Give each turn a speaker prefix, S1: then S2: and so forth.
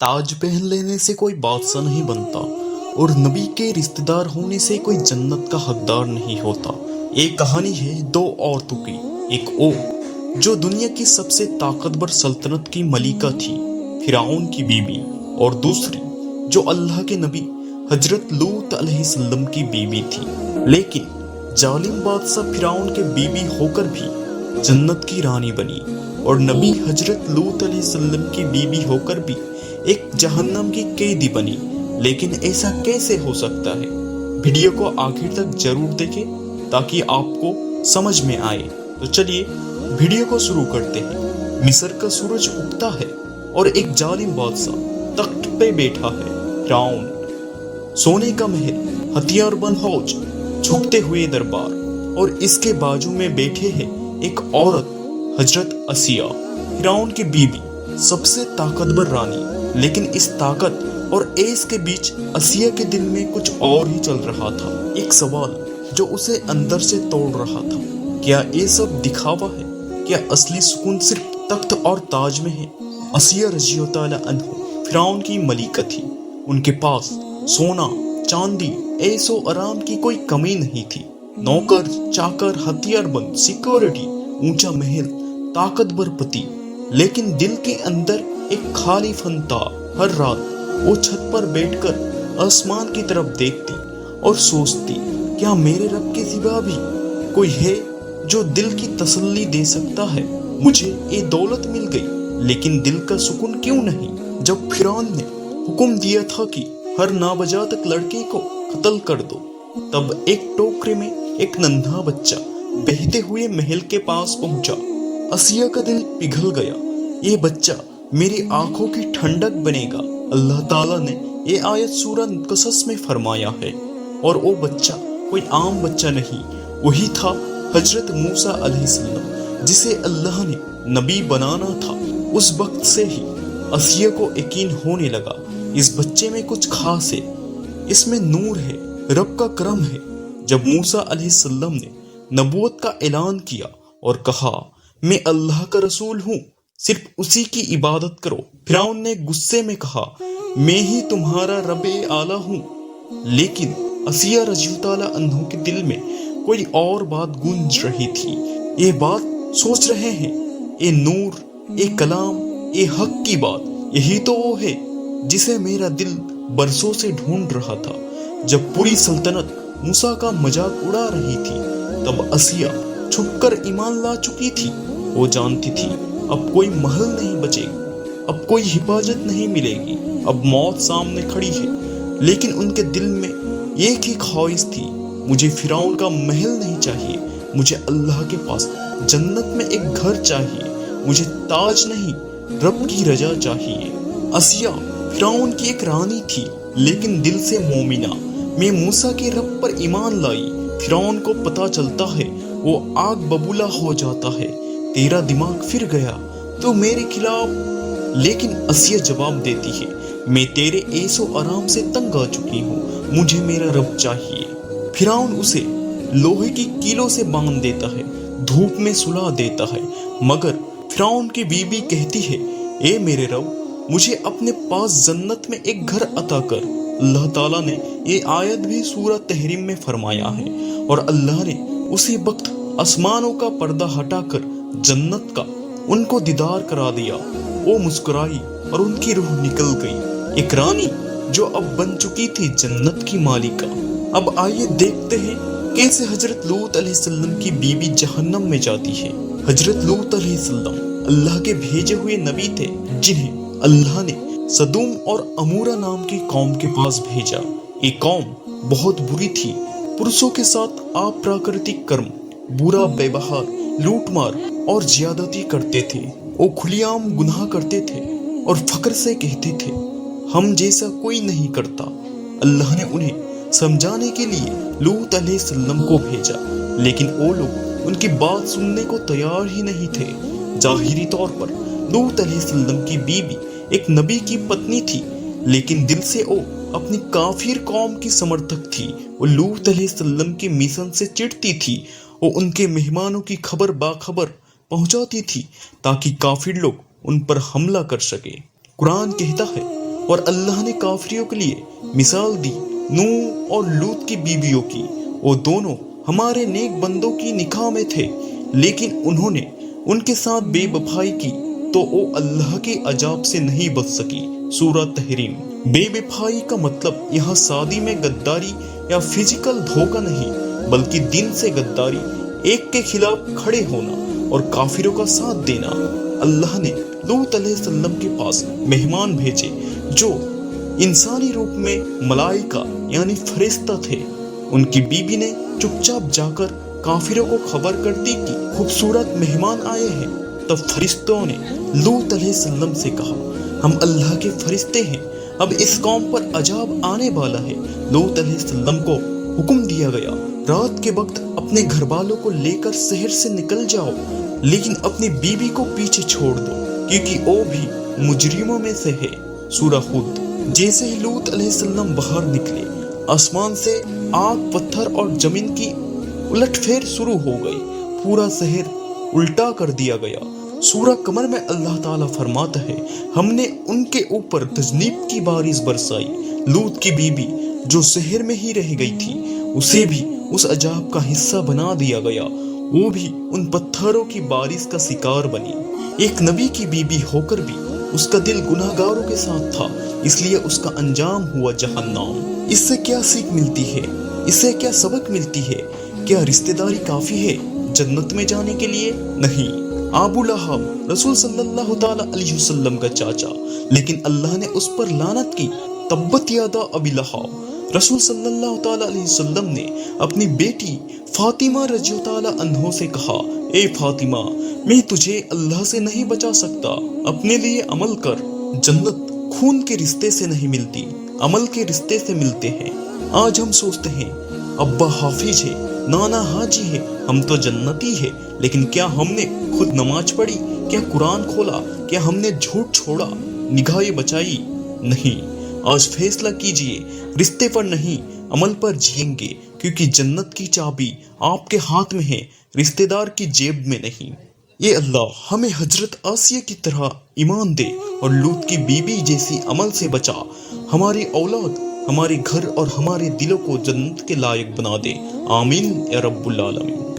S1: ताज पहन लेने से कोई बादशाह नहीं बनता और नबी के रिश्तेदार होने से कोई जन्नत का हकदार नहीं होता। एक कहानी है दो औरतों की। एक वो जो दुनिया की सबसे ताकतवर सल्तनत की मलिका थी, फिरौन की बीबी, और दूसरी जो अल्लाह के नबी हजरत लूत अलैहिस्सलाम की बीबी थी। लेकिन जालिम बादशाह फिरौन के बीबी होकर भी जन्नत की रानी बनी और नबी हजरत लूत अलैहिस्सलाम की बीबी होकर भी एक जहन्नम की कैदी बनी। लेकिन ऐसा कैसे हो सकता है? वीडियो को आखिर तक जरूर देखें ताकि आपको समझ में आए। तो चलिए वीडियो को शुरू करते हैं। मिस्र का सूरज उगता है और एक जालिम बादशाह तख्त पे बैठा है। फिरौन, सोने का महल, हथियारबंद फौज, झुकते हुए दरबार, और इसके बाजू में बैठे हैं एक औरत, हजरत आसिया, फिरौन की बीबी, सबसे ताकतवर रानी। लेकिन इस ताकत और ऐश के बीच आसिया के दिल में कुछ और ही चल रहा था। एक सवाल जो उसे अंदर से तोड़ रहा था। क्या ये सब दिखावा है? क्या असली सुकून सिर्फ तख्त और ताज में है? आसिया रज़ियल्लाहु ताला अन्हा फिरौन की मलिका थी। उनके पास सोना, चांदी, ऐशो आराम की कोई कमी नहीं थी। नौकर चाकर, हथियारबंद, सिक्योरिटी, ऊंचा महल, ताकतवर पति। लेकिन दिल के अंदर एक खाली फन था। हर रात वो छत पर बैठकर आसमान की तरफ देखती और सोचती, क्या मेरे रब के सिवा भी कोई है जो दिल की तसल्ली दे सकता है? मुझे ये दौलत मिल गई, लेकिन दिल का सुकून क्यों नहीं? जब फिरौन ने हुक्म दिया था कि हर नाबालिग तक लड़के को कत्ल कर दो, तब एक टोकरे में एक नन्हा बच्चा बहते हुए महल के पास पहुंचा। आसिया का दिल पिघल गया। ये बच्चा मेरी आंखों की ठंडक बनेगा। अल्लाह ताला ने ये आयत सूरह कसस में फरमाया है। और वो बच्चा कोई आम बच्चा नहीं, वही था हजरत मूसा अलैहिस्सलाम, जिसे अल्लाह ने नबी बनाना था। उस वक्त से ही आसिया को यकीन होने लगा, इस बच्चे में कुछ खास है, इसमें नूर है, रब का करम है। जब मूसा अलैहिस्सलाम ने नबूवत का ऐलान किया और कहा, मैं अल्लाह का रसूल हूँ, सिर्फ उसी की इबादत करो, फिरौन ने गुस्से में कहा, मैं ही तुम्हारा रबे आला हूँ। लेकिन आसिया रज़ियल्लाहु ताला अन्हा के दिल में कोई और बात गूंज रही थी। ये बात सोच रहे हैं, ये नूर, ये कलाम, ये हक की बात, यही तो वो है जिसे मेरा दिल बरसों से ढूंढ रहा था। जब पूरी सल्तनत मूसा का मजाक उड़ा रही थी, तब आसिया छुपकर ईमान ला चुकी थी। वो जानती थी अब कोई महल नहीं बचेगा, अब कोई हिफाजत नहीं मिलेगी, अब मौत सामने खड़ी है। लेकिन उनके दिल में एक ही ख्वाहिश थी, मुझे फिरौन का महल नहीं चाहिए, मुझे अल्लाह के पास जन्नत में एक घर चाहिए, मुझे ताज नहीं रब की रजा चाहिए। आसिया फिरौन की एक रानी थी, लेकिन दिल से मोमिना। मैं मूसा के रब पर ईमान लाई। फिरौन को पता चलता है, वो आग बबूला हो जाता है। तेरा दिमाग फिर गया तो मेरे खिलाफ। लेकिन आसिया जवाब देती है, मैं तेरे ऐशो आराम से तंग आ चुकी हूँ, मुझे मेरा रब चाहिए। फिरौन उसे लोहे की कीलों से बांध देता है, धूप में सुला देता है। मगर फिरौन की बीबी कहती है, ए मेरे रब, मुझे अपने पास जन्नत में एक घर अता कर। अल्लाह ताला ने ये आयत भी सूरह तहरीम में फरमाया है। और अल्लाह ने उसी वक्त आसमानों का पर्दा हटाकर जन्नत का उनको दीदार करा दिया। वो मुस्कुराई और उनकी रूह निकल गई। एक रानी जो अब बन चुकी थी जन्नत की मालिका। अब आइए देखते हैं कैसे हजरत लूत अलैहिस्सलाम की बीबी जहन्नम में जाती है। हजरत लूत अलैहिस्सलाम अल्लाह के भेजे हुए नबी थे, जिन्हें अल्लाह ने सदूम और अमूरा नाम की कौम के पास भेजा। ये कौम बहुत बुरी थी, पुरुषों के साथ अप्राकृतिक कर्म, बुरा व्यवहार, लूटमार और ज्यादती करते थे। वो खुलेआम गुनाह करते थे और फख्र से कहते थे, हम जैसा कोई नहीं करता। अल्लाह ने उन्हें समझाने के लिए लूत अलैहिस्सलाम को भेजा, लेकिन वो लोग उनकी बात सुनने को तैयार ही नहीं थे। जाहिरी तौर पर लूत अलैहिस्सलाम की बीबी एक नबी की पत्नी थी, लेकिन दिल से वो अपनी काफिर कौम की समर्थक थी। वो लूत अलैहिस्सलाम के मिशन से चिढ़ती थी। वो उनके मेहमानों की खबर बाखबर पहुंचाती थी ताकि काफिर लोग उन पर हमला कर सके। कुरान कहता है, اور اللہ نے کافریوں کے لیے مثال دی نوح اور لوط کی بیویوں کی۔ وہ دونوں ہمارے نیک بندوں کی نکاح میں تھے، لیکن انہوں نے ان کے ساتھ بے وفائی کی تو وہ اللہ کے عذاب سے نہیں بچ سکی۔ سورہ تحریم۔ بے وفائی کا مطلب یہاں شادی میں غداری یا فزیکل دھوکہ نہیں، بلکہ دین سے غداری، ایک کے خلاف کھڑے ہونا اور کافروں کا ساتھ دینا۔ اللہ نے لوط علیہ السلام کے پاس مہمان بھیجے جو انسانی روپ میں ملائکہ یعنی فرشتہ تھے۔ ان کی بیوی نے چپ چاپ جا کر کافروں کو خبر کر دی کہ خوبصورت مہمان آئے ہیں۔ تب فرشتوں نے لوط علیہ السلام سے کہا، ہم اللہ کے فرشتے ہیں، اب اس قوم پر عذاب آنے والا ہے۔ لوط علیہ السلام کو حکم دیا گیا، رات کے وقت اپنے گھر والوں کو لے کر شہر سے نکل جاؤ، لیکن اپنی بیوی کو پیچھے چھوڑ دو کیونکہ وہ بھی مجرموں میں سے ہے۔ سورہ ہود۔ جیسے ہی لوط علیہ السلام باہر نکلے، آسمان سے آگ، پتھر اور زمین کی الٹ پھیر شروع ہو گئی، پورا شہر الٹا کر دیا گیا۔ سورہ قمر میں اللہ تعالیٰ فرماتا ہے، ہم نے ان کے اوپر تجنیب کی بارش برسائی۔ لوط کی بیوی جو شہر میں ہی رہ گئی تھی، اسے بھی اس عذاب کا حصہ بنا دیا گیا، وہ بھی ان پتھروں کی بارش کا شکار بنی۔ ایک نبی کی بیوی ہو کر بھی اس کا دل گناہ گاروں کے ساتھ تھا، اس لیے اس کا انجام ہوا جہنم۔ اس سے کیا سیکھ ملتی ہے؟ اس سے کیا سبق ملتی ہے؟ کیا رشتہ داری کافی ہے جنت میں جانے کے لیے؟ نہیں۔ ابو لہب رسول صلی اللہ تعالی علیہ وسلم کا چاچا، لیکن اللہ نے اس پر لعنت کی۔ تبت یادا ابی لہب۔ رسول صلی اللہ تعالی علیہ وسلم نے اپنی بیٹی فاطمہ رضی اللہ تعالی عنہ سے کہا، اے فاطمہ، میں تجھے اللہ سے نہیں بچا سکتا، اپنے لیے عمل کر۔ جنت خون کے رشتے سے نہیں ملتی، عمل کے رشتے سے ملتے ہیں۔ آج ہم سوچتے ہیں ابا حافظ ہے، نانا حاجی ہے، ہم تو جنتی ہے، لیکن کیا ہم نے خود نماز پڑھی؟ کیا قرآن کھولا؟ کیا ہم نے جھوٹ چھوڑا، نگاہیں بچائی؟ نہیں۔ آج فیصلہ کیجئے، رشتے پر نہیں عمل پر جئیں گے، کیونکہ جنت کی چابی آپ کے ہاتھ میں ہے، رشتے دار کی جیب میں نہیں۔ اے اللہ ہمیں حضرت آسیہ کی طرح ایمان دے اور لوط کی بیوی جیسی عمل سے بچا، ہماری اولاد، ہمارے گھر اور ہمارے دلوں کو جنت کے لائق بنا دے۔ آمین یا رب العالمین۔